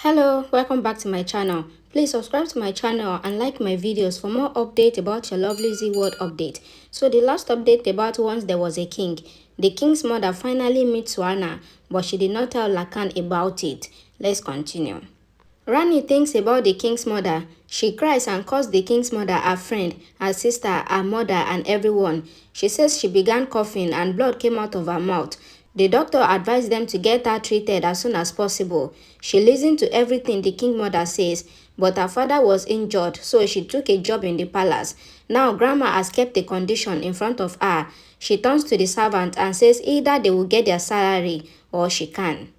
Hello, welcome back to my channel. Please subscribe to my channel and like my videos for more updates about your lovely Zeeworld update. So the last update about once there was a king. The king's mother finally meets Swarna, but she did not tell Lakhan about it. Let's continue. Rani thinks about the king's mother. She cries and calls the king's mother her friend, her sister, her mother, and everyone. She says she began coughing and blood came out of her mouth. The doctor advised them to get her treated as soon as possible. She listened to everything the king's mother says, but her father was injured, so she took a job in the palace. Now grandma has kept a condition in front of her. She turns to the servant and says either they will get their salary or she can.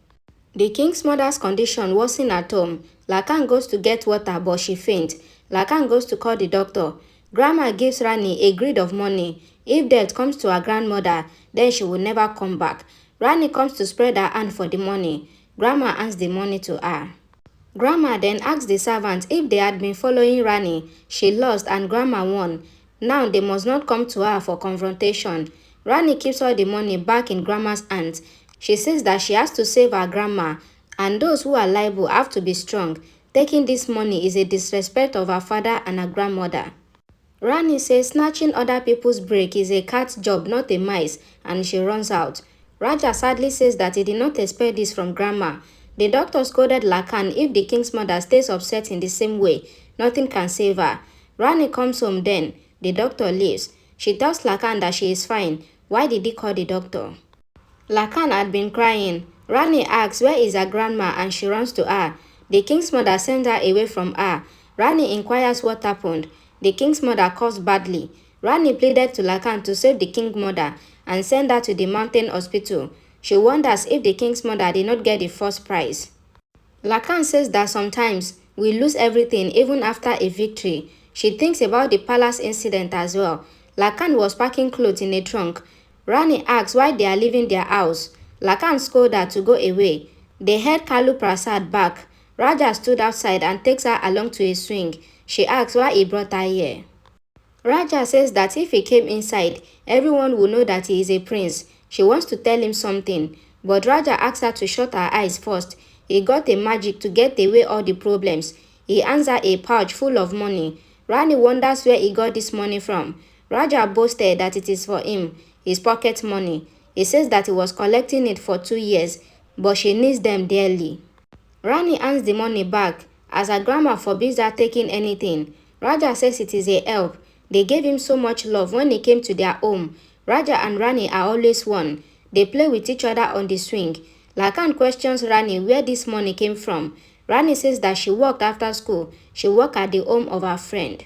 The king's mother's condition worsened at home. Lakhan goes to get water, but she faints. Lakhan goes to call the doctor. Grandma gives Rani a grid of money. If death comes to her grandmother, then she will never come back. Rani comes to spread her hand for the money. Grandma hands the money to her. Grandma then asks the servants if they had been following Rani. She lost and Grandma won. Now they must not come to her for confrontation. Rani keeps all the money back in Grandma's hands. She says that she has to save her grandma, and those who are liable have to be strong. Taking this money is a disrespect of her father and her grandmother. Rani says snatching other people's break is a cat's job, not a mice, and she runs out. Raja sadly says that he did not expect this from Grandma. The doctor scolded Lakhan if the king's mother stays upset in the same way. Nothing can save her. Rani comes home then. The doctor leaves. She tells Lakhan that she is fine. Why did he call the doctor? Lakhan had been crying. Rani asks where is her grandma and she runs to her. The king's mother sends her away from her. Rani inquires what happened. The king's mother coughs badly. Rani pleaded to Lakhan to save the king's mother and send her to the mountain hospital. She wonders if the king's mother did not get the first prize. Lakhan says that sometimes we lose everything even after a victory. She thinks about the palace incident as well. Lakhan was packing clothes in a trunk. Rani asks why they are leaving their house. Lakhan scolds her to go away. They head Kalu Prasad back. Raja stood outside and takes her along to a swing. She asks why he brought her here. Raja says that if he came inside, everyone will know that he is a prince. She wants to tell him something, but Raja asks her to shut her eyes first. He got a magic to get away all the problems. He hands her a pouch full of money. Rani wonders where he got this money from. Raja boasted that it is for him, his pocket money. He says that he was collecting it for 2 years, but she needs them dearly. Rani hands the money back, as her grandma forbids her taking anything. Raja says it is a help. They gave him so much love when he came to their home. Raja and Rani are always one. They play with each other on the swing. Lakhan questions Rani where this money came from. Rani says that she worked after school. She worked at the home of her friend.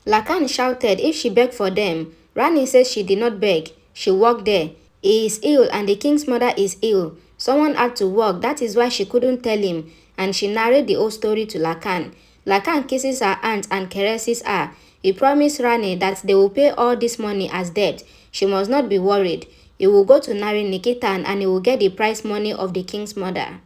Lakhan shouted if she begged for them. Rani says she did not beg. She worked there. He is ill and the king's mother is ill. Someone had to work, that is why she couldn't tell him. And she narrated the whole story to Lakhan. Lakhan kisses her aunt and caresses her. He promised Rani that they will pay all this money as debt. She must not be worried. He will go to marry Nikitan and he will get the prize money of the king's mother.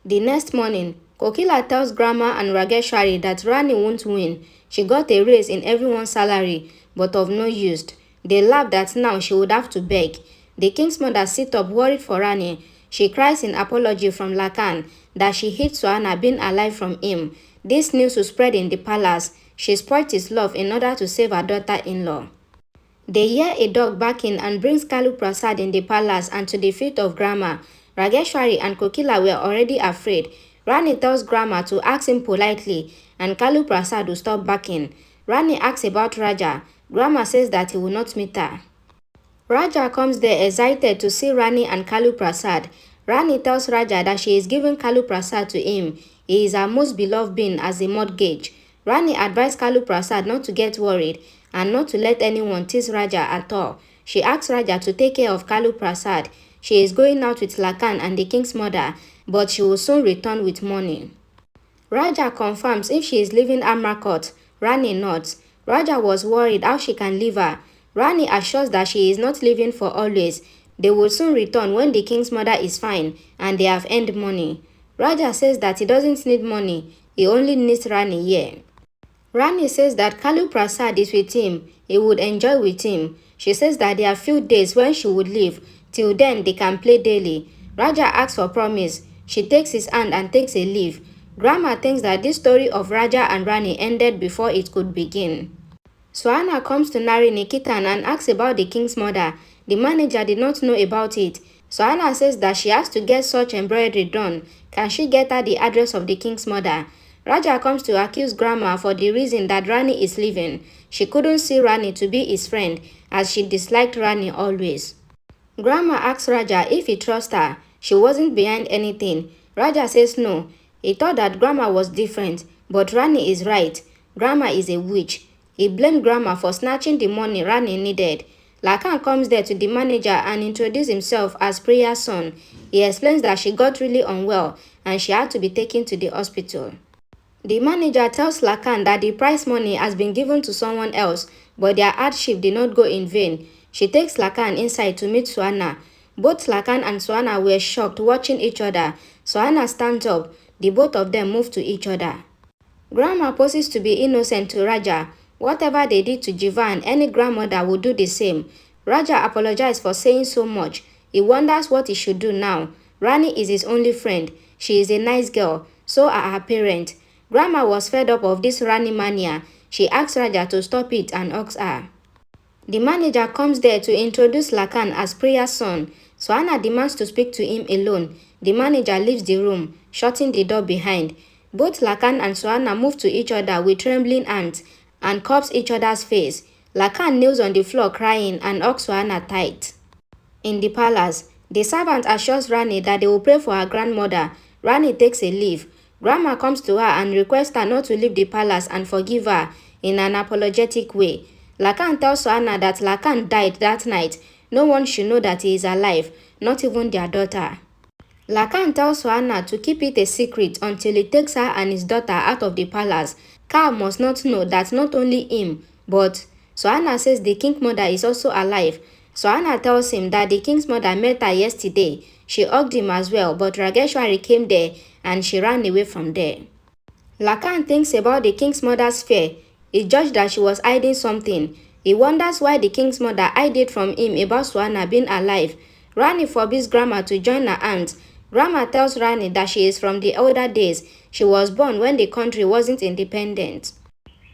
The next morning, Kokila tells Grandma and Rageshwari that Rani won't win. She got a raise in everyone's salary, but of no use. They laugh that now she would have to beg. The king's mother sits up worried for Rani. She cries in apology from Lakhan that she hates Swarna being alive from him. This news will spread in the palace. She spoilt his love in order to save her daughter-in-law. They hear a dog barking and brings Kalu Prasad in the palace and to the feet of Grandma. Rageshwari and Kokila were already afraid. Rani tells Grandma to ask him politely and Kalu Prasad will stop barking. Rani asks about Raja. Grandma says that he will not meet her. Raja comes there excited to see Rani and Kalu Prasad. Rani tells Raja that she is giving Kalu Prasad to him. He is her most beloved being as a mortgage. Rani advised Kalu Prasad not to get worried and not to let anyone tease Raja at all. She asks Raja to take care of Kalu Prasad. She is going out with Lakhan and the king's mother, but she will soon return with money. Raja confirms if she is leaving Amarkot. Rani nods. Raja was worried how she can leave her. Rani assures that she is not leaving for always. They will soon return when the king's mother is fine and they have earned money. Raja says that he doesn't need money. He only needs Rani here. Rani says that Kalu Prasad is with him. He would enjoy with him. She says that there are few days when she would leave. Till then, they can play daily. Raja asks for promise. She takes his hand and takes a leave. Grandma thinks that this story of Raja and Rani ended before it could begin. Swarna comes to Nari Nikitan and asks about the king's mother. The manager did not know about it. Swarna says that she has to get such embroidery done. Can she get her the address of the king's mother? Raja comes to accuse Grandma for the reason that Rani is leaving. She couldn't see Rani to be his friend, as she disliked Rani always. Grandma asks Raja if he trusts her. She wasn't behind anything. Raja says no. He thought that Grandma was different, but Rani is right. Grandma is a witch. He blamed Grandma for snatching the money Rani needed. Lakhan comes there to the manager and introduces himself as Priya's son. He explains that she got really unwell and she had to be taken to the hospital. The manager tells Lakhan that the prize money has been given to someone else, but their hardship did not go in vain. She takes Lakhan inside to meet Swarna. Both Lakhan and Swarna were shocked watching each other. Swarna stands up. The both of them move to each other. Grandma poses to be innocent to Raja. Whatever they did to Jivan, any grandmother would do the same. Raja apologized for saying so much. He wonders what he should do now. Rani is his only friend. She is a nice girl. So are her parents. Grandma was fed up of this Rani mania. She asked Raja to stop it and hugs her. The manager comes there to introduce Lakhan as Priya's son. Swarna demands to speak to him alone. The manager leaves the room, shutting the door behind. Both Lakhan and Swarna move to each other with trembling hands and cups each other's face. Lakhan kneels on the floor crying and hugs Swarna tight. In the palace, the servant assures Rani that they will pray for her grandmother. Rani takes a leave. Grandma comes to her and requests her not to leave the palace and forgive her in an apologetic way. Lakhan tells Swarna that Lakhan died that night. No one should know that he is alive, not even their daughter. Lakhan tells Swarna to keep it a secret until he takes her and his daughter out of the palace. Ka must not know that not only him, but Swarna says the king's mother is also alive. Swarna tells him that the king's mother met her yesterday. She hugged him as well, but Rageshwari came there and she ran away from there. Lakhan thinks about the king's mother's fear. He judged that she was hiding something. He wonders why the king's mother hid it from him about Swarna being alive. Rani forbids Grandma to join her aunt. Grandma tells Rani that she is from the older days. She was born when the country wasn't independent.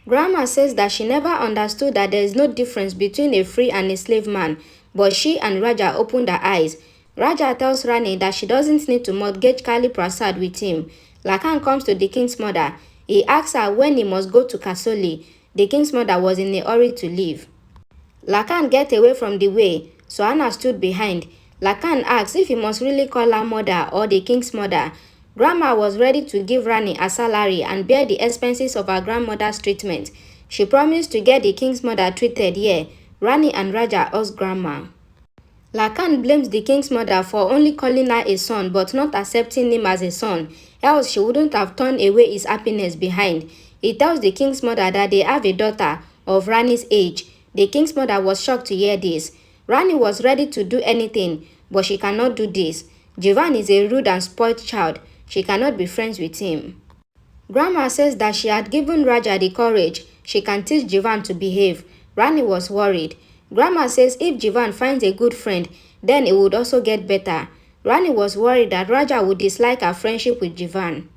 Grandma says that she never understood that there is no difference between a free and a slave man, but she and Raja opened her eyes. Raja tells Rani that she doesn't need to mortgage Kali Prasad with him. Lakhan comes to the king's mother. He asks her when he must go to Kasoli. The king's mother was in a hurry to leave. Lakhan gets away from the way. Swarna stood behind. Lakhan asks if he must really call her mother or the king's mother. Grandma was ready to give Rani a salary and bear the expenses of her grandmother's treatment. She promised to get the king's mother treated here. Rani and Raja asked Grandma. Lakhan blames the king's mother for only calling her a son but not accepting him as a son, else she wouldn't have turned away his happiness behind. He tells the king's mother that they have a daughter of Rani's age. The king's mother was shocked to hear this. Rani was ready to do anything, but she cannot do this. Jivan is a rude and spoiled child. She cannot be friends with him. Grandma says that she had given Raja the courage. She can teach Jivan to behave. Rani was worried. Grandma says if Jivan finds a good friend, then it would also get better. Rani was worried that Raja would dislike her friendship with Jivan.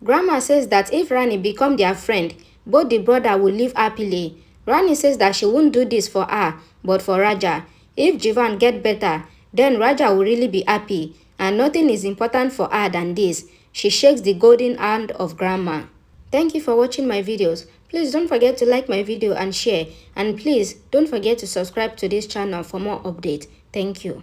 Grandma says that if Rani becomes their friend, both the brother will live happily. Rani says that she won't do this for her, but for Raja. If Jivan gets better, then Raja will really be happy, and nothing is important for her than this. She shakes the golden hand of Grandma. Thank you for watching my videos. Please don't forget to like my video and share. And please don't forget to subscribe to this channel for more updates. Thank you.